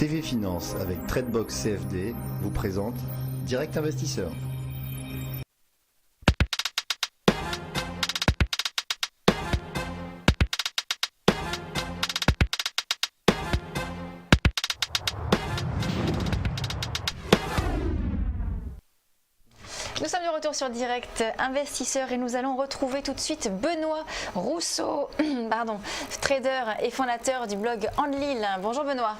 TV Finance avec Tradebox CFD vous présente Direct Investisseur. Nous sommes de retour sur Direct Investisseur et nous allons retrouver tout de suite Benoît Rousseau, trader et fondateur du blog Enlil. Bonjour Benoît.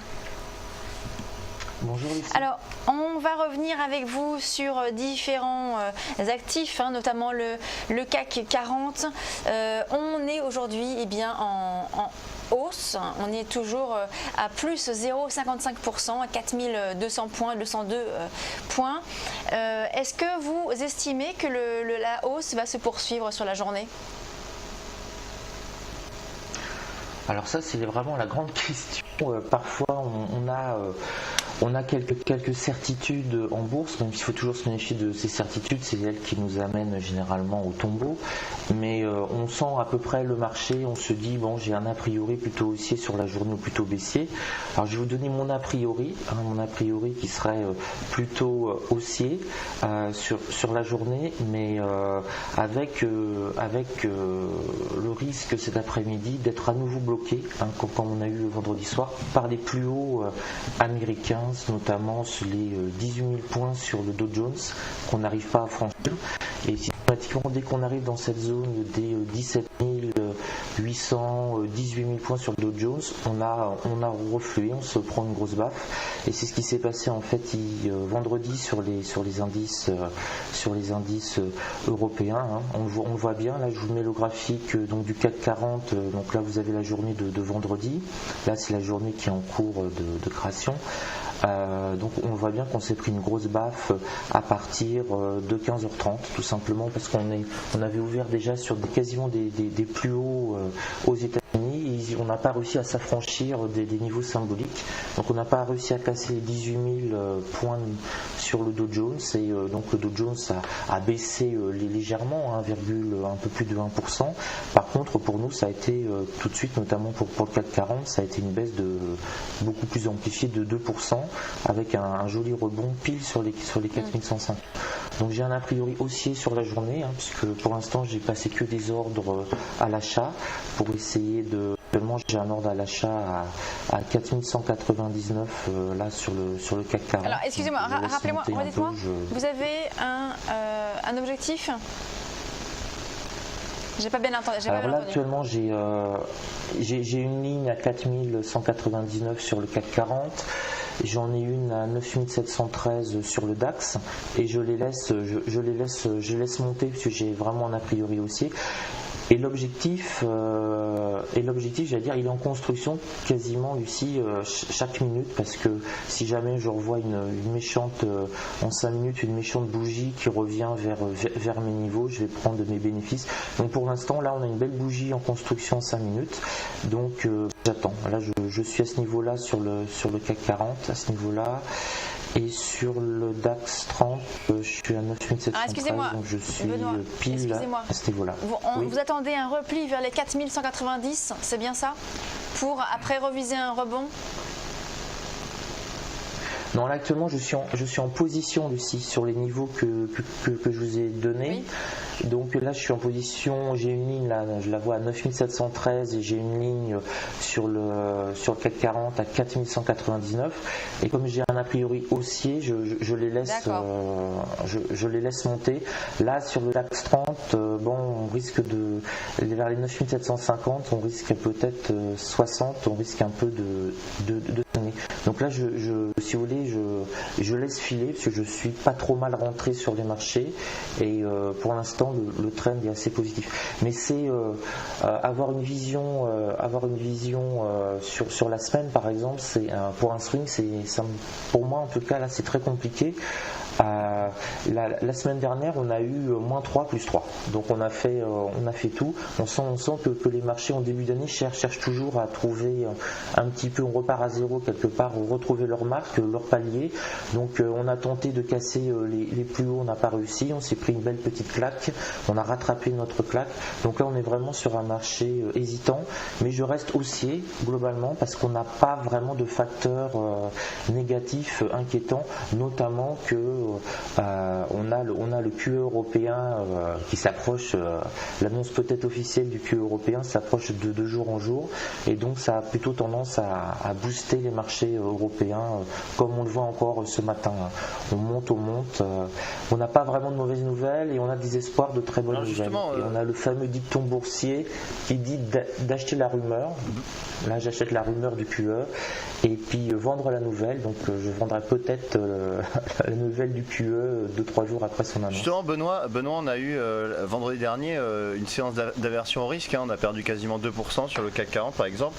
Bonjour Lucie. Alors, on va revenir avec vous sur différents actifs, notamment le CAC 40. On est aujourd'hui en hausse, on est toujours à plus 0,55%, à 4200 points, 202 points. Est-ce que vous estimez que la hausse va se poursuivre sur la journée ? Alors ça, c'est vraiment la grande question. Parfois, on a quelques certitudes en bourse, même s'il faut toujours se méfier de ces certitudes, c'est elles qui nous amènent généralement au tombeau. Mais on sent à peu près le marché, on se dit, bon, j'ai un a priori plutôt haussier sur la journée ou plutôt baissier. Alors je vais vous donner mon a priori qui serait plutôt haussier sur la journée, mais avec le risque cet après-midi d'être à nouveau bloqué, comme on a eu le vendredi soir, par les plus hauts américains, notamment les 18 000 points sur le Dow Jones qu'on n'arrive pas à franchir. Et systématiquement, dès qu'on arrive dans cette zone des 17 800, 18 000 points sur le Dow Jones, on a reflué, on se prend une grosse baffe. Et c'est ce qui s'est passé en fait vendredi sur les indices européens. On le voit bien. Là, je vous mets le graphique du CAC 40. Donc là, vous avez la journée de vendredi. Là, c'est la journée qui est en cours de création. Donc on voit bien qu'on s'est pris une grosse baffe à partir de 15h30, tout simplement parce qu'on avait ouvert déjà sur quasiment des plus hauts aux États-Unis. On n'a pas réussi à s'affranchir des niveaux symboliques, donc on n'a pas réussi à casser les 18 000 points sur le Dow Jones, et donc le Dow Jones a baissé légèrement, un peu plus de 1%. Par contre, pour nous, ça a été tout de suite, notamment pour le CAC 40, ça a été une baisse beaucoup plus amplifiée de 2%, avec un joli rebond pile sur les 4105. Donc j'ai un a priori haussier sur la journée, puisque pour l'instant j'ai passé que des ordres à l'achat pour essayer de... Actuellement j'ai un ordre à l'achat à 4199 là sur le CAC 40. Alors excusez-moi, rappelez-moi, redites-moi, vous avez un objectif ? J'ai pas bien entendu. Alors là actuellement j'ai une ligne à 4199 sur le CAC 40. J'en ai une à 9713 sur le DAX et je laisse monter parce que j'ai vraiment un a priori haussier. Et l'objectif, j'allais dire, il est en construction quasiment, Lucie, chaque minute, parce que si jamais je revois une méchante, en 5 minutes, une méchante bougie qui revient vers mes niveaux, je vais prendre mes bénéfices. Donc pour l'instant, là, on a une belle bougie en construction en 5 minutes. Donc j'attends. Là, je suis à ce niveau-là sur le CAC 40, à ce niveau-là. Et sur le DAX 30, je suis à 9713, donc je suis Benoît, pile à ce niveau-là. Vous attendez un repli vers les 4190, c'est bien ça ? Pour après reviser un rebond ? Non, là actuellement je suis en position, Lucie, sur les niveaux que je vous ai donnés. Oui. Donc là je suis en position, j'ai une ligne là, je la vois à 9713 et j'ai une ligne sur le CAC 40 à 4199. Et comme j'ai un a priori haussier, je les laisse monter. Là sur le DAX 30, on risque vers les 9750, on risque peut-être 60, on risque un peu de donc là si vous voulez, je laisse filer parce que je suis pas trop mal rentré sur les marchés et pour l'instant le trend est assez positif. Mais c'est avoir une vision sur la semaine par exemple, c'est pour un swing, pour moi en tout cas là c'est très compliqué. La semaine dernière, on a eu -3 +3. Donc on a fait tout. On sent que les marchés en début d'année cherchent toujours à trouver un petit peu, on repart à zéro quelque part, retrouver leur marque. leur palier. Donc on a tenté de casser les plus hauts, on n'a pas réussi, on s'est pris une belle petite claque, on a rattrapé notre claque. Donc là on est vraiment sur un marché hésitant, mais je reste haussier globalement parce qu'on n'a pas vraiment de facteurs négatifs inquiétants, notamment que on a le QE européen qui s'approche, l'annonce peut-être officielle du QE européen s'approche de jour en jour, et donc ça a plutôt tendance à booster les marchés européens, comme on le voit encore ce matin. On monte, on n'a pas vraiment de mauvaises nouvelles et on a des espoirs de très bonnes nouvelles. Et on a le fameux dicton boursier qui dit d'acheter la rumeur. Là, j'achète la rumeur du QE et puis vendre la nouvelle. Donc, je vendrai peut-être la nouvelle du QE 2-3 jours après son annonce. Justement, Benoît, on a eu vendredi dernier une séance d'aversion au risque. On a perdu quasiment 2% sur le CAC 40 par exemple,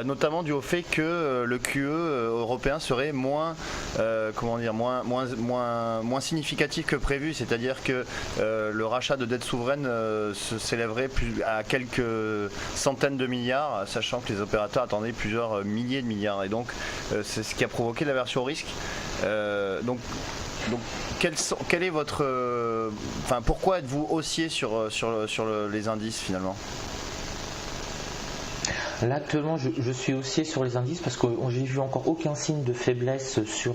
notamment dû au fait que le QE européen serait moins significatif que prévu. C'est-à-dire que le rachat de dette souveraine s'élèverait à quelques centaines de milliards, sachant que les opérateurs attendaient plusieurs milliers de milliards. Et donc, c'est ce qui a provoqué l'aversion au risque. Donc quel est votre, pourquoi êtes-vous haussier sur les indices finalement? Là actuellement je suis haussier sur les indices parce que j'ai vu encore aucun signe de faiblesse sur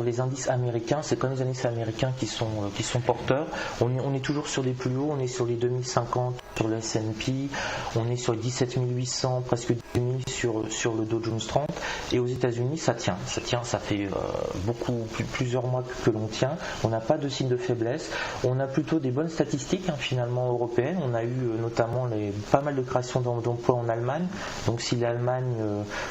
les indices américains. C'est quand même les indices américains qui sont porteurs. On est toujours sur les plus hauts, on est sur les 2050 sur le S&P, on est sur les 17 800, presque 10 000 sur le Dow Jones 30, et aux États-Unis ça tient, ça fait plusieurs mois que l'on tient. On n'a pas de signe de faiblesse, on a plutôt des bonnes statistiques finalement européennes. On a eu notamment pas mal de créations d'emplois en Allemagne, donc si l'Allemagne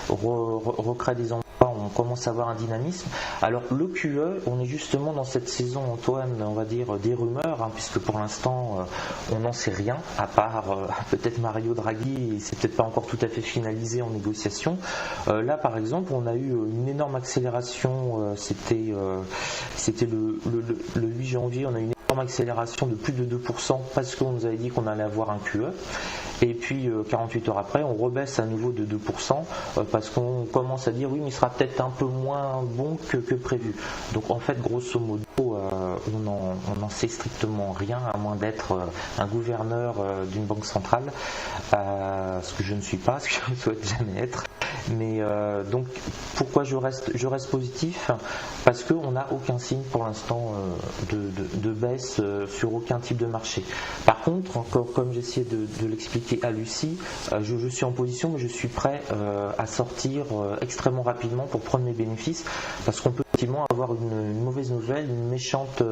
recrée des emplois, on commence à avoir un dynamisme. Alors le QE, on est justement dans cette saison, Antoine, on va dire des rumeurs, puisque pour l'instant on n'en sait rien, à part peut-être Mario Draghi, et c'est peut-être pas encore tout à fait finalisé en négociation. Là par exemple on a eu une énorme accélération, c'était le 8 janvier, on a eu une énorme accélération de plus de 2% parce qu'on nous avait dit qu'on allait avoir un QE. Et puis 48 heures après, on rebaisse à nouveau de 2% parce qu'on commence à dire oui, mais il sera peut-être un peu moins bon que prévu. Donc en fait, grosso modo, on n'en sait strictement rien, à moins d'être un gouverneur d'une banque centrale, ce que je ne suis pas, ce que je ne souhaite jamais être. Mais donc pourquoi je reste positif? Parce qu'on n'a aucun signe pour l'instant de baisse sur aucun type de marché. Par contre, encore comme j'essayais de l'expliquer à Lucie, je suis en position, mais je suis prêt à sortir extrêmement rapidement pour prendre mes bénéfices, parce qu'on peut effectivement avoir une mauvaise nouvelle, une méchante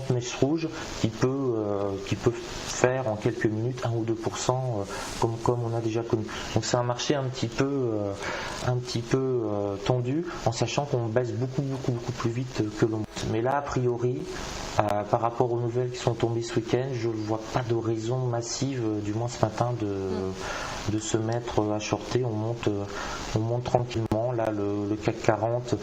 mèche rouge qui peut faire en quelques minutes 1 ou 2% comme on a déjà connu. Donc c'est un marché un petit peu tendu, en sachant qu'on baisse beaucoup plus vite que l'on monte. Mais là a priori, par rapport aux nouvelles qui sont tombées ce week-end, je ne vois pas de raison massive, du moins ce matin, de se mettre à shorter. On monte tranquillement. Là, le CAC 40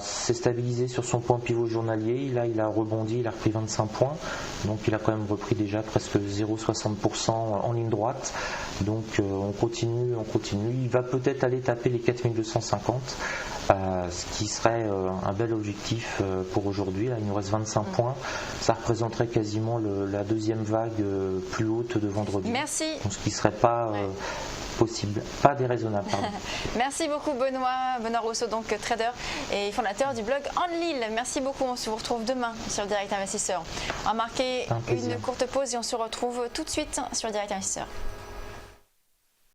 s'est stabilisé sur son point pivot journalier. Là, il a rebondi, il a repris 25 points. Donc, il a quand même repris déjà presque 0,60% en ligne droite. Donc, on continue. Il va peut-être aller taper les 4250. Ce qui serait un bel objectif pour aujourd'hui. Là, il nous reste 25 points. Ça représenterait quasiment la deuxième vague plus haute de vendredi. Merci. Donc, ce qui ne serait pas possible, pas déraisonnable. Merci beaucoup Benoît Rousseau, donc trader et fondateur du blog Enlil. Merci beaucoup, on se retrouve demain sur Direct Investisseur. On va marquer une courte pause et on se retrouve tout de suite sur Direct Investisseur.